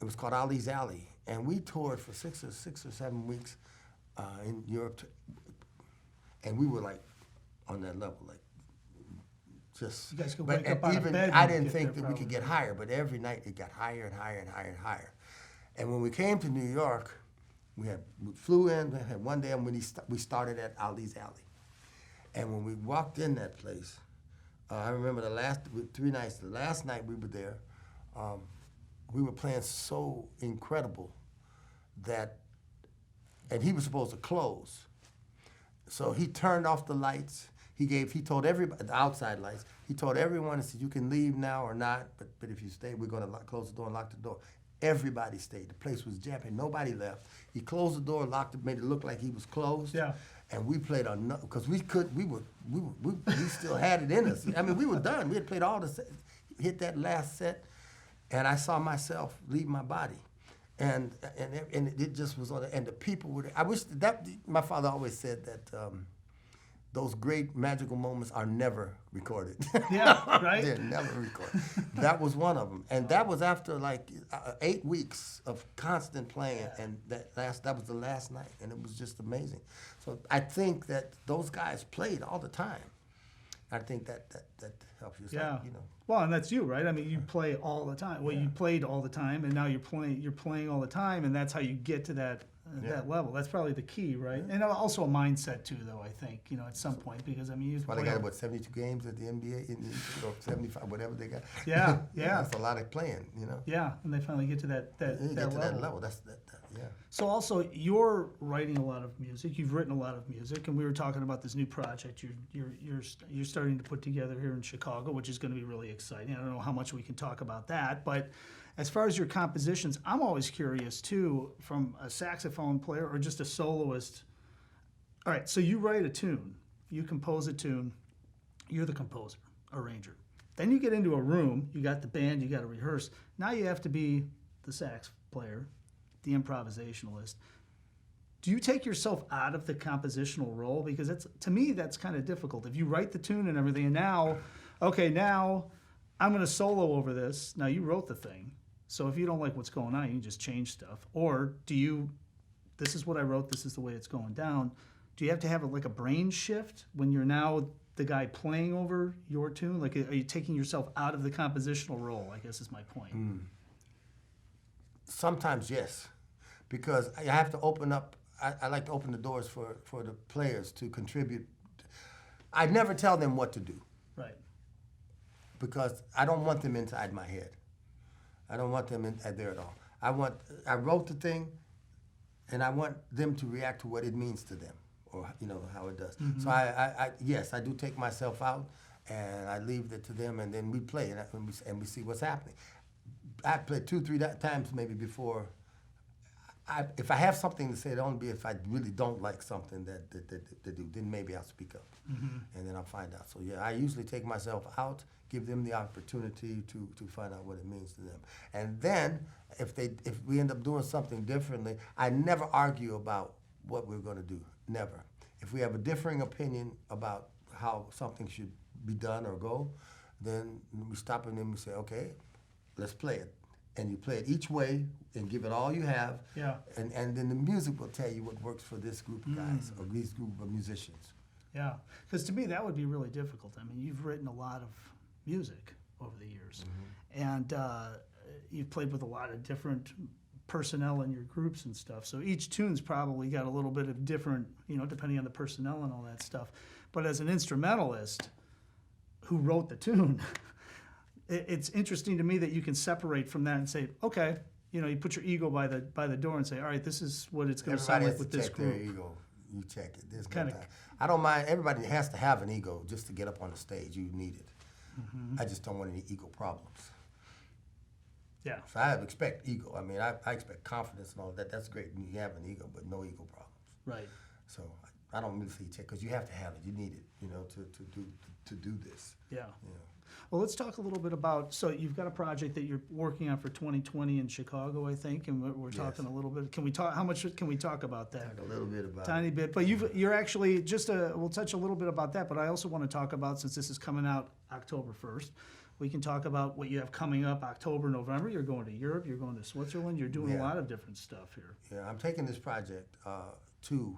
it was called Ali's Alley. And we toured for 6 or 7 weeks in Europe. And we were like on that level, like just. You guys could wake up out of even bed I and didn't get think there that we could get higher, but every night it got higher and higher and higher and higher. And when we came to New York, we flew in, we had one day, and we started at Ali's Alley. And when we walked in that place, I remember the last 3 nights, the last night we were there, we were playing so incredible that, and he was supposed to close. So he turned off the lights. He told everybody, the outside lights, he told everyone, he said, you can leave now or not, but if you stay, we're gonna close the door and lock the door. Everybody stayed. The place was jamming. Nobody left. He closed the door, locked it, made it look like he was closed. Yeah. And we played because we still had it in us. I mean, we were done. We had played all the set, hit that last set, and I saw myself leave my body. And it just was on and the people were there. I wish that my father always said that those great magical moments are never recorded. Yeah, right? They're never recorded. That was one of them. And that was after like 8 weeks of constant playing, and that was the last night, and it was just amazing. So I think that those guys played all the time. I think that helps you. Yeah. You know. Well, and that's you, right? I mean, you play all the time. Well, you played all the time, and now you're playing all the time, and that's how you get to that level. That's probably the key, right? And also a mindset too, though. I think, you know, at some point, because I mean, you. Well, they got 72 games at the NBA, or 75, whatever they got. Yeah, That's a lot of playing, you know. Yeah, and they finally get to that level. That's yeah. So also, you're writing a lot of music. You've written a lot of music, and we were talking about this new project you're starting to put together here in Chicago, which is going to be really exciting. I don't know how much we can talk about that, but as far as your compositions, I'm always curious too, from a saxophone player or just a soloist. All right, so you write a tune, you compose a tune, you're the composer, arranger. Then you get into a room, you got the band, you got to rehearse. Now you have to be the sax player, the improvisationalist. Do you take yourself out of the compositional role? Because to me, that's kind of difficult. If you write the tune and everything, and now I'm going to solo over this. Now you wrote the thing. So if you don't like what's going on, you can just change stuff. Or this is what I wrote, this is the way it's going down. Do you have to have a brain shift when you're now the guy playing over your tune? Like, are you taking yourself out of the compositional role, I guess is my point. Sometimes, yes. Because I have to open up, I like to open the doors for the players to contribute. I never tell them what to do. Right. Because I don't want them inside my head. I don't want them there at all. I wrote the thing, and I want them to react to what it means to them, or you know how it does. Mm-hmm. So yes, I do take myself out, and I leave it to them, and then we play, and we see what's happening. I played 2-3 times maybe before if I have something to say, it'll only be if I really don't like something that they do. Then maybe I'll speak up, and then I'll find out. So yeah, I usually take myself out, give them the opportunity to find out what it means to them, and then if we end up doing something differently, I never argue about what we're going to do. Never. If we have a differing opinion about how something should be done or go, then we stop and then we say, okay, let's play it. And you play it each way and give it all you have. Yeah. And then the music will tell you what works for this group of guys or this group of musicians. Yeah, because to me that would be really difficult. I mean, you've written a lot of music over the years, and you've played with a lot of different personnel in your groups and stuff. So each tune's probably got a little bit of different, depending on the personnel and all that stuff. But as an instrumentalist who wrote the tune, it's interesting to me that you can separate from that and say, okay, you put your ego by the door and say, all right, this is what it's going to sound like with this group. Their ego. You check it. There's Kinda- no time. I don't mind. Everybody has to have an ego just to get up on the stage. You need it. I just don't want any ego problems. Yeah. So I expect ego. I mean, I expect confidence and all that. That's great. You have an ego, but no ego problems. Right. So I don't really say check because you have to have it. You need it, to do this. Yeah. You know. Well, let's talk a little bit about, so you've got a project that you're working on for 2020 in Chicago, I think, and we're talking a little bit. Can we talk, how much can we talk about that? Talk a little bit about Tiny bit, but you're actually, we'll touch a little bit about that, but I also want to talk about, since this is coming out October 1st, we can talk about what you have coming up October, November. You're going to Europe, you're going to Switzerland, you're doing a lot of different stuff here. Yeah, I'm taking this project to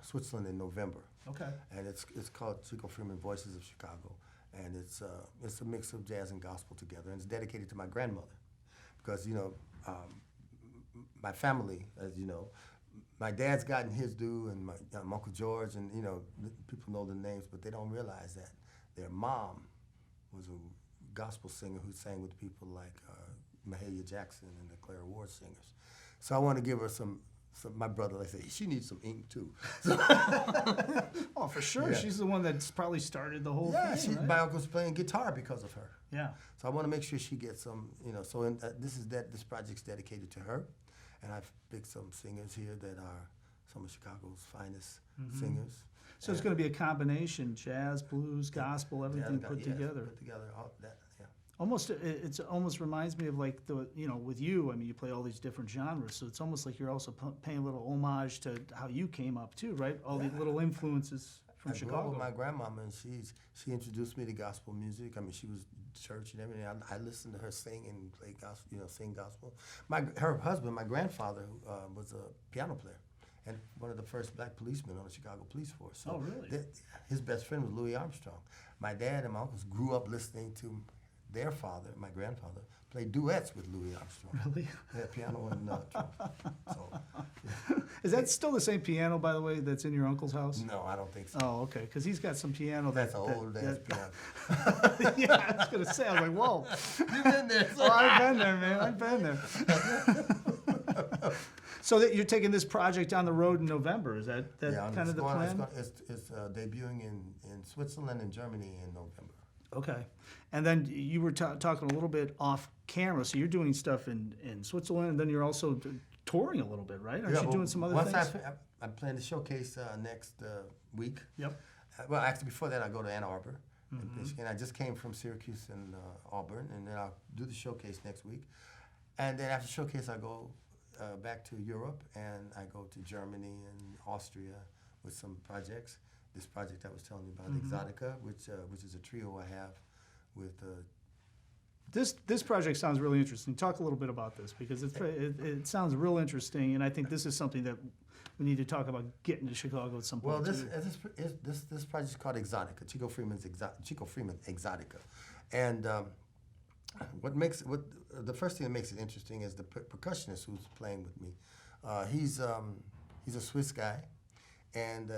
Switzerland in November. Okay. And it's called Chico Freeman Voices of Chicago. And it's a mix of jazz and gospel together. And it's dedicated to my grandmother. Because, my family, as you know, my dad's gotten his due, and my Uncle George, and, people know the names, but they don't realize that their mom was a gospel singer who sang with people like Mahalia Jackson and the Clara Ward singers. So I want to give her some my brother, I say, she needs some ink too. Oh, for sure. Yeah. She's the one that's probably started the whole thing. Yeah, my uncle's playing guitar because of her. Yeah. So I want to make sure she gets some, so this project's dedicated to her. And I've picked some singers here that are some of Chicago's finest singers. So it's going to be a combination, jazz, blues, gospel, everything put together. Put together, all that, yeah. It almost reminds me of like with you. I mean, you play all these different genres, so it's almost like you're also paying a little homage to how you came up too, right? All the little influences from Chicago. I grew up with my grandmama, and she introduced me to gospel music. I mean, she was church and everything. I listened to her sing and play gospel, sing gospel. Her husband, my grandfather, was a piano player and one of the first black policemen on the Chicago police force. So oh, really? His best friend was Louis Armstrong. My dad and my uncles grew up listening to their father, my grandfather, played duets with Louis Armstrong. Really? Yeah, piano and trumpet. So, yeah. Is that still the same piano, by the way, that's in your uncle's house? No, I don't think so. Oh, okay, because he's got some piano. That's an old-ass piano. Yeah, I was going to say, I was like, whoa. You've been there. Oh, I've been there, man. I've been there. So that you're taking this project down the road in November. Is that kind of the plan? It's debuting in Switzerland and Germany in November. Okay. And then you were talking a little bit off camera. So you're doing stuff in Switzerland, and then you're also touring a little bit, right? Aren't you doing some other things? I'm playing the showcase next week. Yep. Well, actually, before that, I go to Ann Arbor. And I just came from Syracuse and Auburn, and then I'll do the showcase next week. And then after showcase, I go back to Europe, and I go to Germany and Austria with some projects. This project I was telling you about, Exotica, which is a trio I have with. This project sounds really interesting. Talk a little bit about this because it sounds real interesting, and I think this is something that we need to talk about getting to Chicago at some point. Well, this project is called Exotica, Chico Freeman Exotica, and the first thing that makes it interesting is the percussionist who's playing with me. He's a Swiss guy, and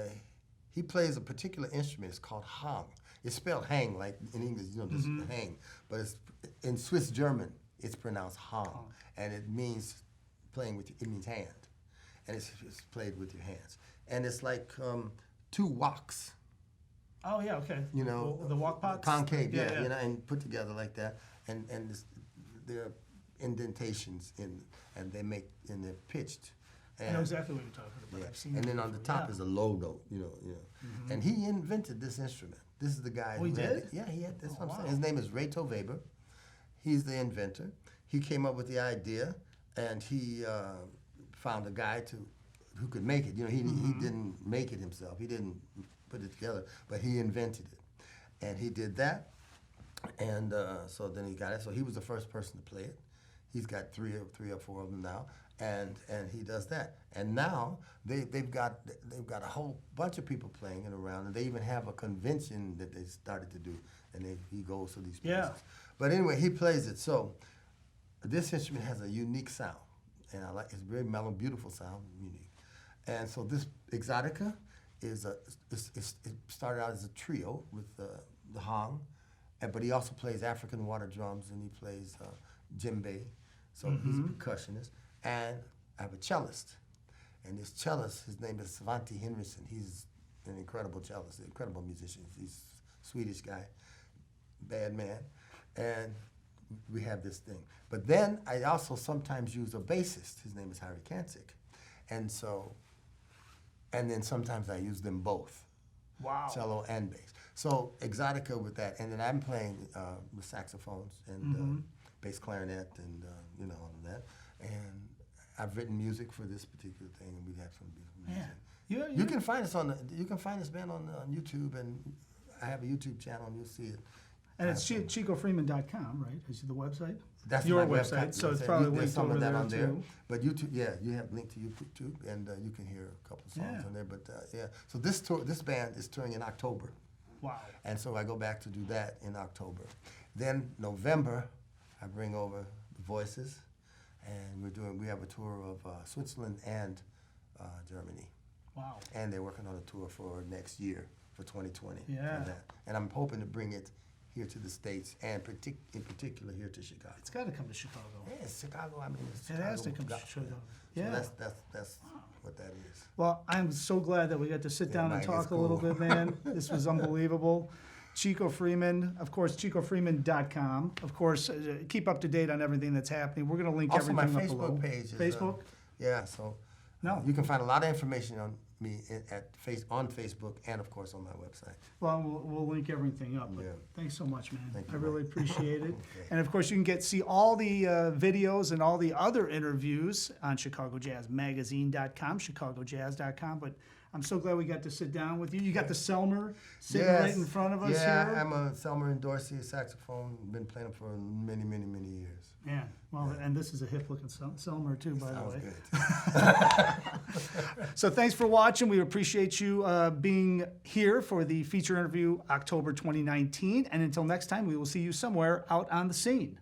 he plays a particular instrument. It's called hang. It's spelled hang, like in English, just hang. But in Swiss German, it's pronounced hang, and it means it means hand, and it's played with your hands. And it's like two woks. Oh yeah, okay. The wok pots. Concave, yeah. And put together like that. And they're indentations and they're pitched. I know exactly what you're talking about. Yeah. I've seen And it then on the before, top yeah. is a low note, And he invented this instrument. This is the guy. Oh, he who had did? it. Yeah, he had. That's what I'm wow. saying. His name is Reto Weber. He's the inventor. He came up with the idea, and he found a guy who could make it. He didn't make it himself. He didn't put it together, but he invented it, and he did that. And so then he got it. So he was the first person to play it. He's got three or four of them now, and he does that. And now they've got a whole bunch of people playing it around, and they even have a convention that they started to do, and he goes to these places. Yeah. But anyway, he plays it. So this instrument has a unique sound, and it's very mellow, beautiful sound, unique. And so this Exotica it started out as a trio with the hong, but he also plays African water drums, and he plays djembe, so he's a percussionist. And I have a cellist, and this cellist, his name is Svante Henriksen. He's an incredible cellist, an incredible musician. He's a Swedish guy, bad man, and we have this thing. But then I also sometimes use a bassist. His name is Harry Kancik, and then sometimes I use them both. Wow. Cello and bass. So Exotica with that, and then I'm playing with saxophones and bass clarinet and all of that. And I've written music for this particular thing, and we have some beautiful music. You can find us this band on YouTube, and I have a YouTube channel, and you'll see it. And it's ChicoFreeman.com, right? Is the website? That's your my website, so it's probably There's linked some over of that there on there. too. But YouTube, you have linked to YouTube, and you can hear a couple of songs Yeah. on there. But so this band is touring in October, Wow. and so I go back to do that in October. Then November, I bring over the Voices, and we have a tour of Switzerland and Germany, Wow. and they're working on a tour for next year for 2020. Yeah. For that. And I'm hoping to bring it here to the States, and in particular here to Chicago. It's got to come to Chicago. Yeah, it's Chicago. I mean, it's It Chicago. has to come to Chicago. Yeah. So that's what that is. Well, I'm so glad that we got to sit Yeah, down and Mike, talk it's a little cool. bit, man. This was unbelievable. Chico Freeman, of course, ChicoFreeman.com. Of course, keep up to date on everything that's happening. We're going to link Also, my everything up below. Facebook page is Facebook? yeah. So No. you can find a lot of information on me on Facebook, and of course on my website. Well, we'll link everything up. But Yeah. thanks so much, man. Thank I you, really Mike. appreciate it. Okay. And of course, you can see all the videos and all the other interviews on ChicagoJazzMagazine.com, ChicagoJazz.com. But I'm so glad we got to sit down with you. You got the Selmer sitting right in front of us yeah, here. I'm a Selmer and Dorsey saxophone. Been playing them for many, many, many years. Yeah, well, and this is a hip-looking Selmer too, by the Sounds way. good. So thanks for watching. We appreciate you being here for the feature interview October 2019. And until next time, we will see you somewhere out on the scene.